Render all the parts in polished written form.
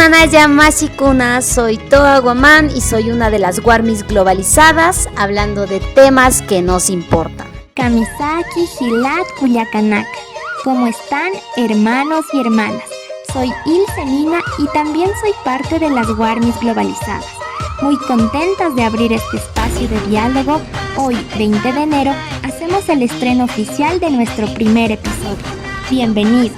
Manaya Masikuna, soy Toa Guamán y soy una de las Warmis globalizadas, hablando de temas que nos importan. Kamisaki Hilat Culiacanac. ¿Cómo están, hermanos y hermanas? Soy Ilse Mina y también soy parte de las Warmis globalizadas. Muy contentas de abrir este espacio de diálogo. Hoy, 20 de enero, hacemos el estreno oficial de nuestro primer episodio. Bienvenidos.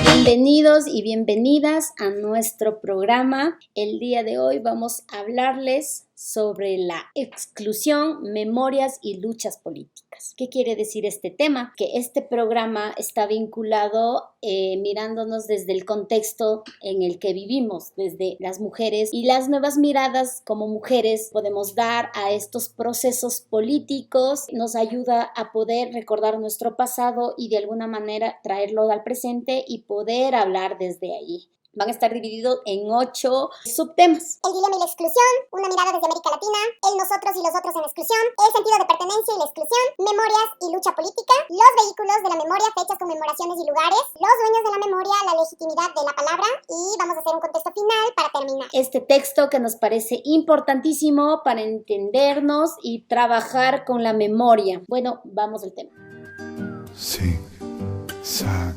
Bienvenidos y bienvenidas a nuestro programa. El día de hoy vamos a hablarles sobre la exclusión, memorias y luchas políticas. ¿Qué quiere decir este tema? Que este programa está vinculado mirándonos desde el contexto en el que vivimos, desde las mujeres y las nuevas miradas como mujeres podemos dar a estos procesos políticos. Nos ayuda a poder recordar nuestro pasado y de alguna manera traerlo al presente y poder hablar desde ahí. Van a estar divididos en 8 subtemas. El dilema y la exclusión, una mirada desde América Latina, el nosotros y los otros en exclusión, el sentido de pertenencia y la exclusión, memorias y lucha política, los vehículos de la memoria, fechas, conmemoraciones y lugares, los dueños de la memoria, la legitimidad de la palabra y vamos a hacer un contexto final para terminar. Este texto que nos parece importantísimo para entendernos y trabajar con la memoria. Bueno, vamos al tema. Sí.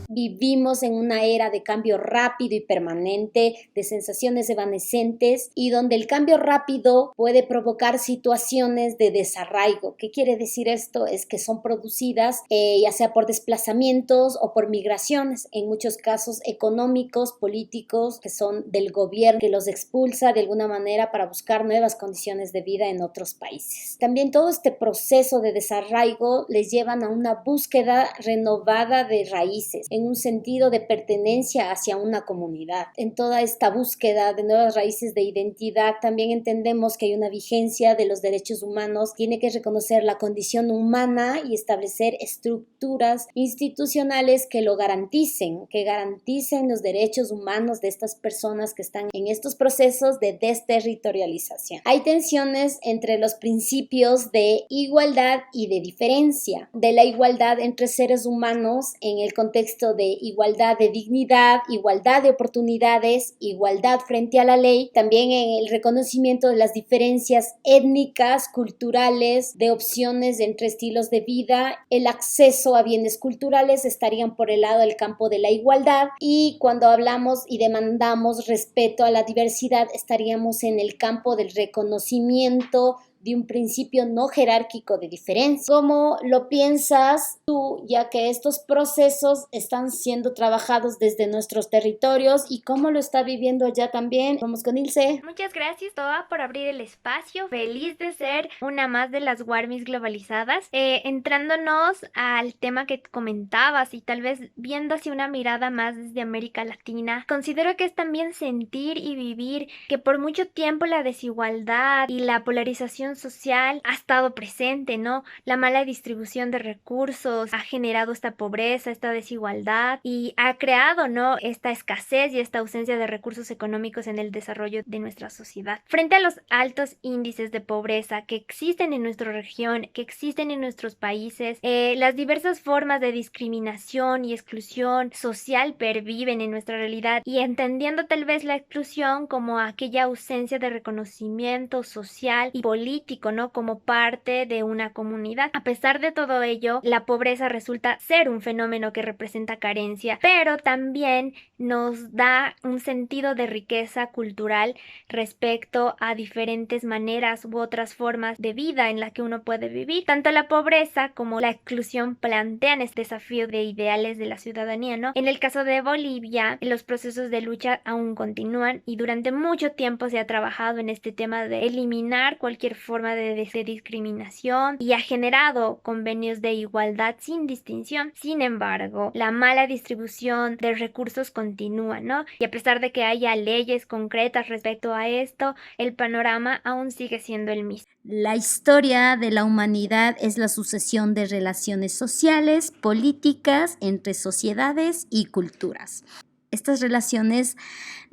Vivimos en una era de cambio rápido y permanente, de sensaciones evanescentes y donde el cambio rápido puede provocar situaciones de desarraigo. ¿Qué quiere decir esto? Es que son producidas ya sea por desplazamientos o por migraciones, en muchos casos económicos, políticos, que son del gobierno que los expulsa de alguna manera para buscar nuevas condiciones de vida en otros países. También todo este proceso de desarraigo les llevan a una búsqueda renovada de raíces, en un sentido de pertenencia hacia una comunidad. En toda esta búsqueda de nuevas raíces de identidad, también entendemos que hay una vigencia de los derechos humanos, tiene que reconocer la condición humana y establecer estructuras institucionales que lo garanticen, que garanticen los derechos humanos de estas personas que están en estos procesos de desterritorialización. Hay tensiones entre los principios de igualdad y de diferencia, de la igualdad entre seres humanos en el contexto de igualdad de dignidad, igualdad de oportunidades, igualdad frente a la ley, también en el reconocimiento de las diferencias étnicas, culturales, de opciones entre estilos de vida, el acceso a bienes culturales estarían por el lado del campo de la igualdad y cuando hablamos y demandamos respeto a la diversidad estaríamos en el campo del reconocimiento de un principio no jerárquico de diferencia. ¿Cómo lo piensas tú, ya que estos procesos están siendo trabajados desde nuestros territorios y cómo lo está viviendo allá también? Vamos con Ilse. Muchas gracias, Toa, por abrir el espacio. Feliz de ser una más de las Warmis globalizadas. Entrándonos al tema que comentabas y tal vez viendo hacia una mirada más desde América Latina, considero que es también sentir y vivir que por mucho tiempo la desigualdad y la polarización social ha estado presente, ¿no? La mala distribución de recursos ha generado esta pobreza, esta desigualdad y ha creado, ¿no?, esta escasez y esta ausencia de recursos económicos en el desarrollo de nuestra sociedad. Frente a los altos índices de pobreza que existen en nuestra región, que existen en nuestros países, las diversas formas de discriminación y exclusión social perviven en nuestra realidad y entendiendo tal vez la exclusión como aquella ausencia de reconocimiento social y político, ¿no?, como parte de una comunidad. A pesar de todo ello, la pobreza resulta ser un fenómeno que representa carencia, pero también nos da un sentido de riqueza cultural respecto a diferentes maneras u otras formas de vida en la que uno puede vivir. Tanto la pobreza como la exclusión plantean este desafío de ideales de la ciudadanía, ¿no? En el caso de Bolivia, los procesos de lucha aún continúan y durante mucho tiempo se ha trabajado en este tema de eliminar cualquier forma de discriminación y ha generado convenios de igualdad sin distinción. Sin embargo, la mala distribución de recursos continúa, ¿no? Y a pesar de que haya leyes concretas respecto a esto, el panorama aún sigue siendo el mismo. La historia de la humanidad es la sucesión de relaciones sociales, políticas entre sociedades y culturas. Estas relaciones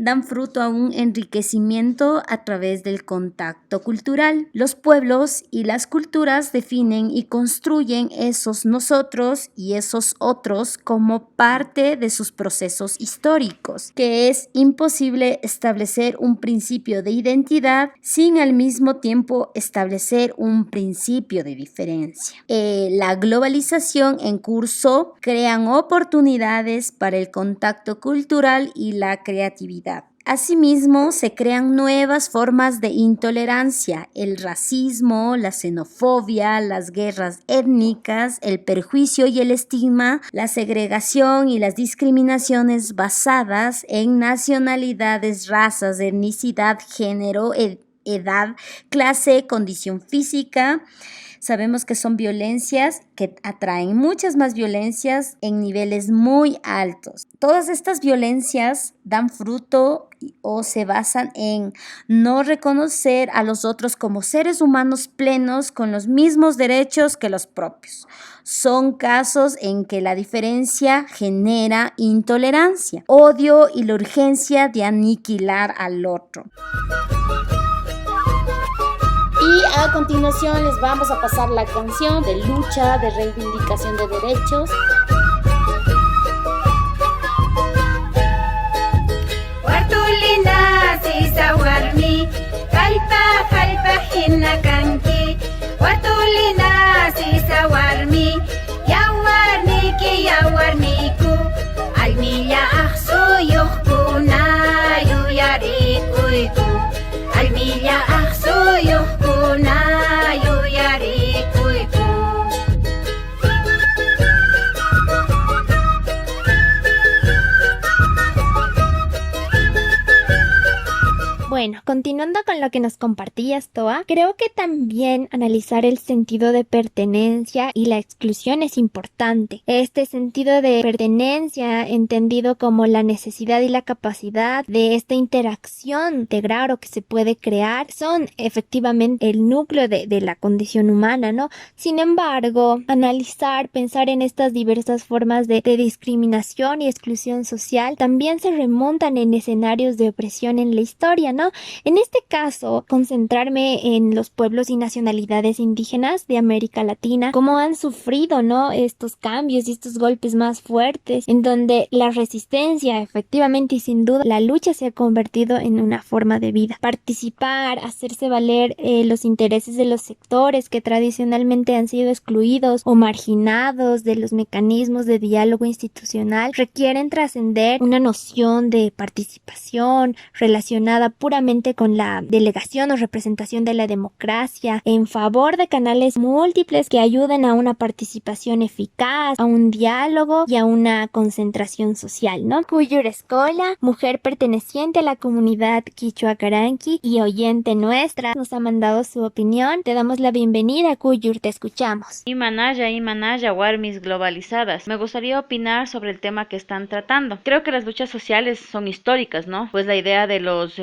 dan fruto a un enriquecimiento a través del contacto cultural. Los pueblos y las culturas definen y construyen esos nosotros y esos otros como parte de sus procesos históricos, que es imposible establecer un principio de identidad sin al mismo tiempo establecer un principio de diferencia. La globalización en curso crean oportunidades para el contacto cultural y la creatividad. Asimismo, se crean nuevas formas de intolerancia, el racismo, la xenofobia, las guerras étnicas, el perjuicio y el estigma, la segregación y las discriminaciones basadas en nacionalidades, razas, etnicidad, género, edad, clase, condición física. Sabemos que son violencias que atraen muchas más violencias en niveles muy altos. Todas estas violencias dan fruto o se basan en no reconocer a los otros como seres humanos plenos con los mismos derechos que los propios. Son casos en que la diferencia genera intolerancia, odio y la urgencia de aniquilar al otro. Y a continuación les vamos a pasar la canción de lucha, de reivindicación de derechos. Wartulina sisa warmi, kalpa hinna kanki. Wartulina sisa warmi, yawarniku. Almilla ahsuyuhkuna yuyarikuyku. Almilla ahsuyuhkuna yuyarikuyku. Bueno, continuando con lo que nos compartías, Toa, creo que también analizar el sentido de pertenencia y la exclusión es importante. Este sentido de pertenencia, entendido como la necesidad y la capacidad de esta interacción integrar o que se puede crear, son efectivamente el núcleo de la condición humana, ¿no? Sin embargo, analizar, pensar en estas diversas formas de discriminación y exclusión social también se remontan en escenarios de opresión en la historia, ¿no? En este caso, concentrarme en los pueblos y nacionalidades indígenas de América Latina, cómo han sufrido, ¿no?, estos cambios y estos golpes más fuertes, en donde la resistencia, efectivamente y sin duda, la lucha se ha convertido en una forma de vida. Participar, hacerse valer los intereses de los sectores que tradicionalmente han sido excluidos o marginados de los mecanismos de diálogo institucional, requieren trascender una noción de participación relacionada puramente con la delegación o representación de la democracia en favor de canales múltiples que ayuden a una participación eficaz, a un diálogo y a una concentración social, ¿no? Kuyur Escola, mujer perteneciente a la comunidad Quichua Caranqui y oyente nuestra, nos ha mandado su opinión. Te damos la bienvenida, Kuyur, te escuchamos. Imanaya, warmis globalizadas. Me gustaría opinar sobre el tema que están tratando. Creo que las luchas sociales son históricas, ¿no? Pues la idea de los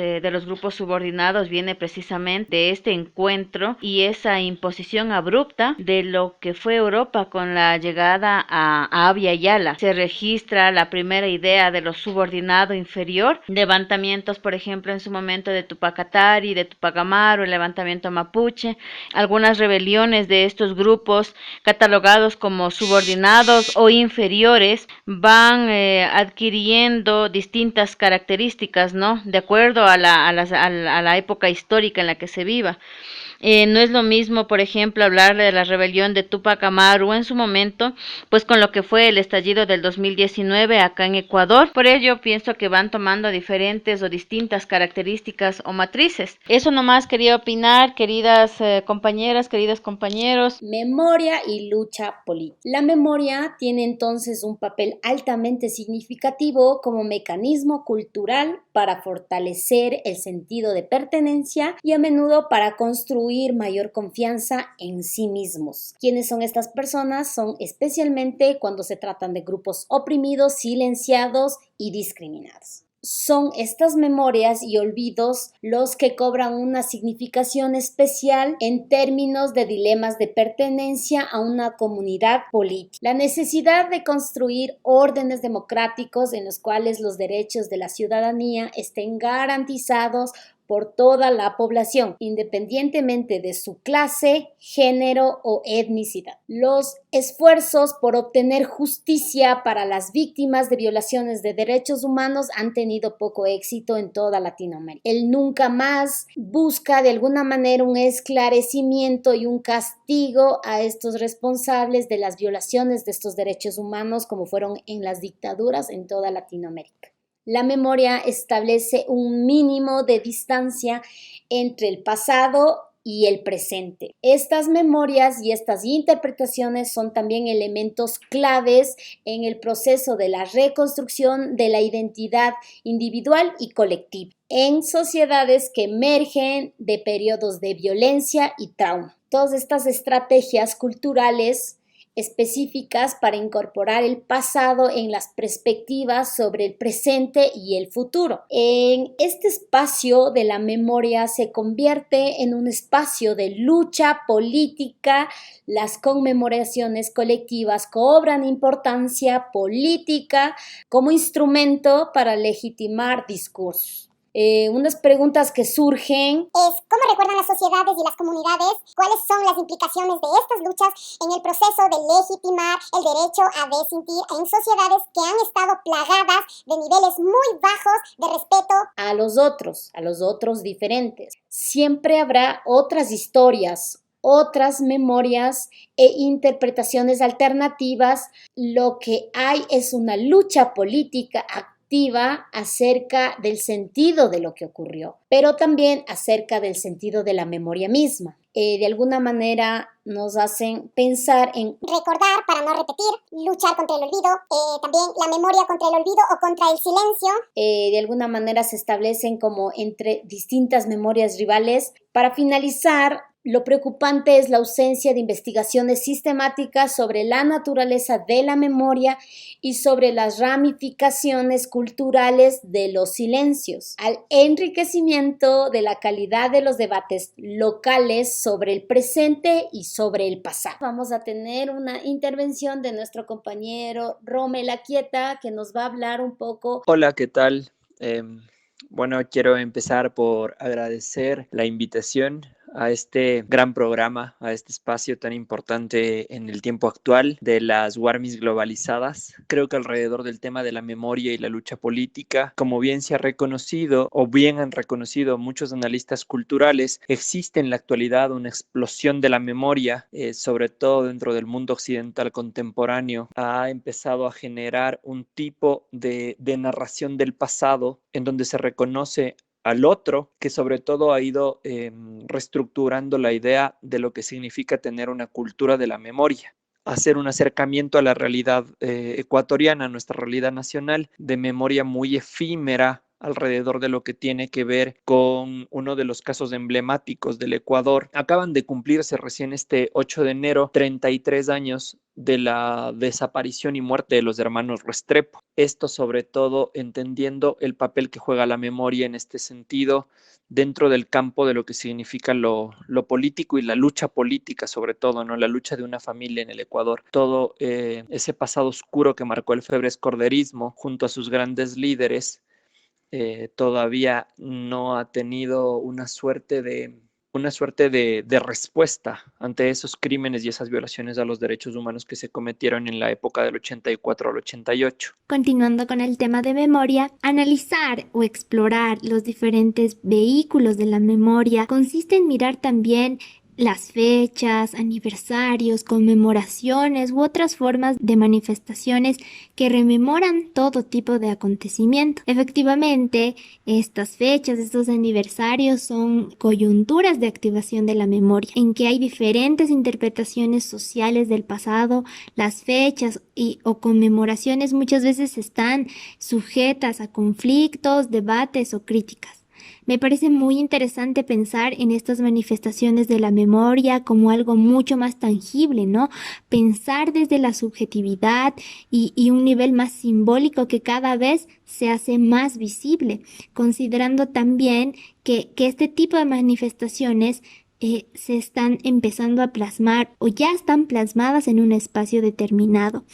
grupos subordinados viene precisamente de este encuentro y esa imposición abrupta de lo que fue Europa con la llegada a Abya Yala. Se registra la primera idea de lo subordinado inferior, levantamientos, por ejemplo, en su momento de Tupac Katari, de Tupac Amaru, el levantamiento mapuche, algunas rebeliones de estos grupos catalogados como subordinados o inferiores van adquiriendo distintas características, ¿no? De acuerdo a la época histórica en la que se viva. No es lo mismo, por ejemplo, hablar de la rebelión de Tupac Amaru en su momento, pues con lo que fue el estallido del 2019 acá en Ecuador. Por ello, pienso que van tomando diferentes o distintas características o matrices. Eso nomás quería opinar, queridas compañeras, queridos compañeros. Memoria y lucha política. La memoria tiene entonces un papel altamente significativo como mecanismo cultural para fortalecer el sentido de pertenencia y a menudo para construir mayor confianza en sí mismos. ¿Quiénes son estas personas? Son especialmente cuando se tratan de grupos oprimidos, silenciados y discriminados. son estas memorias y olvidos los que cobran una significación especial en términos de dilemas de pertenencia a una comunidad política. La necesidad de construir órdenes democráticos en los cuales los derechos de la ciudadanía estén garantizados por toda la población, independientemente de su clase, género o etnicidad. Los esfuerzos por obtener justicia para las víctimas de violaciones de derechos humanos han tenido poco éxito en toda Latinoamérica. El Nunca Más busca de alguna manera un esclarecimiento y un castigo a estos responsables de las violaciones de estos derechos humanos, como fueron en las dictaduras en toda Latinoamérica. La memoria establece un mínimo de distancia entre el pasado y el presente. Estas memorias y estas interpretaciones son también elementos claves en el proceso de la reconstrucción de la identidad individual y colectiva en sociedades que emergen de periodos de violencia y trauma. Todas estas estrategias culturales específicas para incorporar el pasado en las perspectivas sobre el presente y el futuro. En este espacio de la memoria se convierte en un espacio de lucha política. Las conmemoraciones colectivas cobran importancia política como instrumento para legitimar discursos. Unas preguntas que surgen es ¿cómo recuerdan las sociedades y las comunidades? ¿Cuáles son las implicaciones de estas luchas en el proceso de legitimar el derecho a desintir en sociedades que han estado plagadas de niveles muy bajos de respeto a los otros diferentes? Siempre habrá otras historias, otras memorias e interpretaciones alternativas. Lo que hay es una lucha política activa acerca del sentido de lo que ocurrió, pero también acerca del sentido de la memoria misma. De alguna manera nos hacen pensar en recordar para no repetir, luchar contra el olvido, también la memoria contra el olvido o contra el silencio. De alguna manera se establecen como entre distintas memorias rivales. Para finalizar, lo preocupante es la ausencia de investigaciones sistemáticas sobre la naturaleza de la memoria y sobre las ramificaciones culturales de los silencios, al enriquecimiento de la calidad de los debates locales sobre el presente y sobre el pasado. Vamos a tener una intervención de nuestro compañero Rommel Aquieta, que nos va a hablar un poco. Hola, ¿qué tal? Bueno, quiero empezar por agradecer la invitación a este gran programa, a este espacio tan importante en el tiempo actual de las Warmis globalizadas. Creo que alrededor del tema de la memoria y la lucha política, como bien se ha reconocido o bien han reconocido muchos analistas culturales, existe en la actualidad una explosión de la memoria, sobre todo dentro del mundo occidental contemporáneo. Ha empezado a generar un tipo de narración del pasado en donde se reconoce al otro, que sobre todo ha ido reestructurando la idea de lo que significa tener una cultura de la memoria, hacer un acercamiento a la realidad ecuatoriana, nuestra realidad nacional, de memoria muy efímera alrededor de lo que tiene que ver con uno de los casos emblemáticos del Ecuador. Acaban de cumplirse recién este 8 de enero 33 años de la desaparición y muerte de los hermanos Restrepo. Esto sobre todo entendiendo el papel que juega la memoria en este sentido dentro del campo de lo que significa lo político y la lucha política, sobre todo, ¿no? La lucha de una familia en el Ecuador. Todo ese pasado oscuro que marcó el febrescorderismo junto a sus grandes líderes todavía no ha tenido una suerte de respuesta ante esos crímenes y esas violaciones a los derechos humanos que se cometieron en la época del 84 al 88. Continuando con el tema de memoria, analizar o explorar los diferentes vehículos de la memoria consiste en mirar también las fechas, aniversarios, conmemoraciones u otras formas de manifestaciones que rememoran todo tipo de acontecimiento. Efectivamente, estas fechas, estos aniversarios son coyunturas de activación de la memoria, en que hay diferentes interpretaciones sociales del pasado. Las fechas o conmemoraciones muchas veces están sujetas a conflictos, debates o críticas. Me parece muy interesante pensar en estas manifestaciones de la memoria como algo mucho más tangible, ¿no? Pensar desde la subjetividad y un nivel más simbólico que cada vez se hace más visible, considerando también que este tipo de manifestaciones se están empezando a plasmar o ya están plasmadas en un espacio determinado.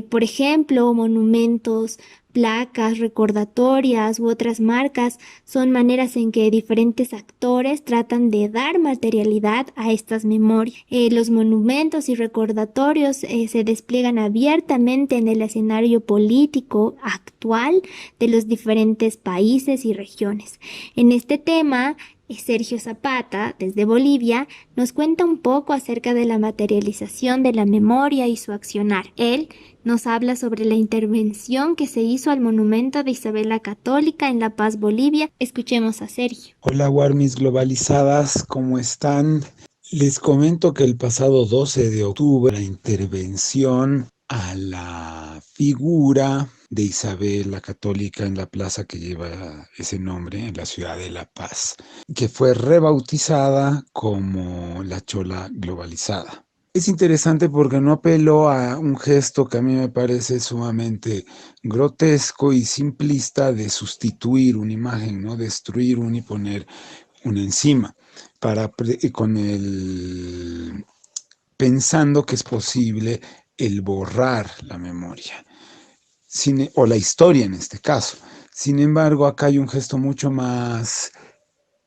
Por ejemplo, monumentos, placas, recordatorias u otras marcas son maneras en que diferentes actores tratan de dar materialidad a estas memorias. Los monumentos y recordatorios se despliegan abiertamente en el escenario político actual de los diferentes países y regiones. En este tema, Sergio Zapata, desde Bolivia, nos cuenta un poco acerca de la materialización de la memoria y su accionar. Él nos habla sobre la intervención que se hizo al monumento de Isabel la Católica en La Paz, Bolivia. Escuchemos a Sergio. Hola, Warmis globalizadas, ¿cómo están? Les comento que el pasado 12 de octubre la intervención a la figura de Isabel la Católica en la plaza que lleva ese nombre en la ciudad de La Paz, que fue rebautizada como la Chola globalizada. Es interesante porque no apeló a un gesto que a mí me parece sumamente grotesco y simplista de sustituir una imagen, ¿no? Destruir una y poner una encima, pensando que es posible el borrar la memoria, o la historia en este caso. Sin embargo, acá hay un gesto mucho más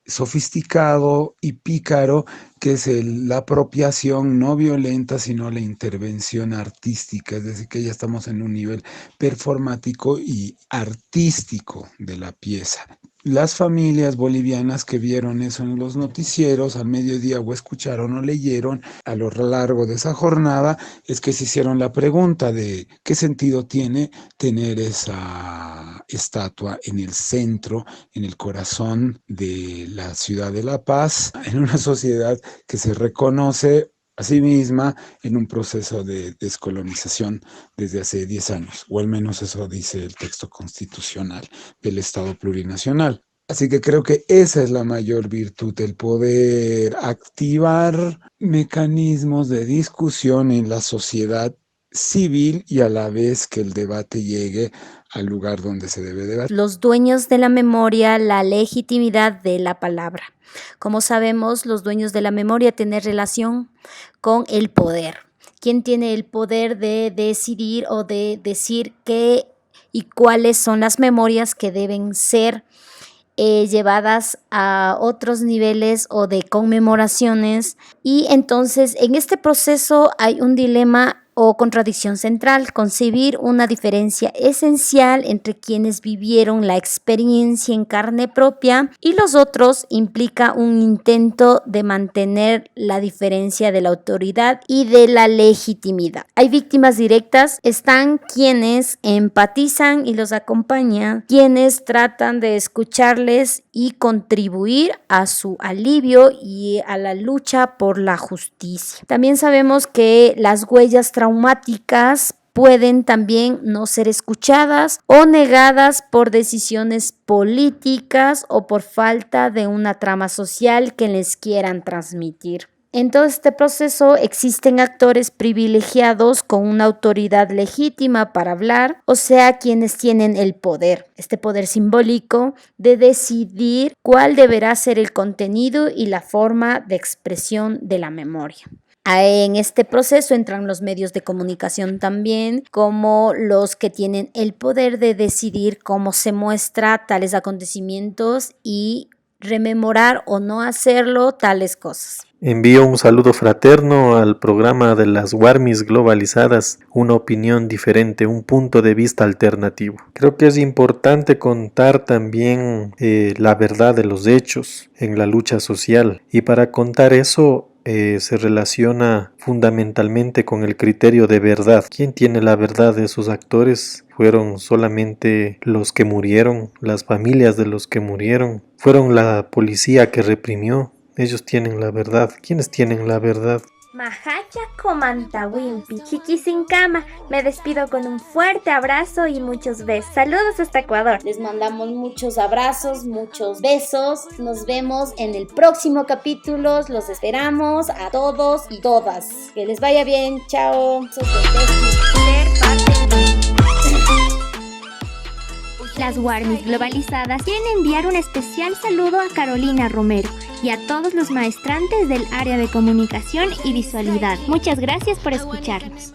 sofisticado y pícaro, que es la apropiación no violenta, sino la intervención artística, es decir, que ya estamos en un nivel performático y artístico de la pieza. Las familias bolivianas que vieron eso en los noticieros al mediodía o escucharon o leyeron a lo largo de esa jornada, es que se hicieron la pregunta de qué sentido tiene tener esa estatua en el centro, en el corazón de la ciudad de La Paz, en una sociedad que se reconoce a sí misma en un proceso de descolonización desde hace 10 años, o al menos eso dice el texto constitucional del Estado plurinacional. Así que creo que esa es la mayor virtud, el poder activar mecanismos de discusión en la sociedad civil y a la vez que el debate llegue al lugar donde se debe debatir. Los dueños de la memoria, la legitimidad de la palabra. Como sabemos, los dueños de la memoria tienen relación con el poder. ¿Quién tiene el poder de decidir o de decir qué y cuáles son las memorias que deben ser llevadas a otros niveles o de conmemoraciones? Y entonces en este proceso hay un dilema o contradicción central: concebir una diferencia esencial entre quienes vivieron la experiencia en carne propia y los otros implica un intento de mantener la diferencia de la autoridad y de la legitimidad. Hay víctimas directas, están quienes empatizan y los acompañan, quienes tratan de escucharles y contribuir a su alivio y a la lucha por la justicia. También sabemos que las huellas traumáticas pueden también no ser escuchadas o negadas por decisiones políticas o por falta de una trama social que les quieran transmitir. En todo este proceso existen actores privilegiados con una autoridad legítima para hablar, o sea, quienes tienen el poder, este poder simbólico de decidir cuál deberá ser el contenido y la forma de expresión de la memoria. En este proceso entran los medios de comunicación también, como los que tienen el poder de decidir cómo se muestra tales acontecimientos y rememorar o no hacerlo tales cosas. Envío un saludo fraterno al programa de las Warmis globalizadas, una opinión diferente, un punto de vista alternativo. Creo que es importante contar también la verdad de los hechos en la lucha social, y para contar eso se relaciona fundamentalmente con el criterio de verdad. ¿Quién tiene la verdad de esos actores? ¿Fueron solamente los que murieron, las familias de los que murieron? ¿Fueron la policía que reprimió? Ellos tienen la verdad. ¿Quiénes tienen la verdad? Mahacha Comantawimpi, Chiquisincama. Me despido con un fuerte abrazo y muchos besos. Saludos hasta Ecuador. Les mandamos muchos abrazos, muchos besos. Nos vemos en el próximo capítulo. Los esperamos a todos y todas. Que les vaya bien. Chao. Las Warmis globalizadas quieren enviar un especial saludo a Carolina Romero y a todos los maestrantes del área de comunicación y visualidad. Muchas gracias por escucharnos.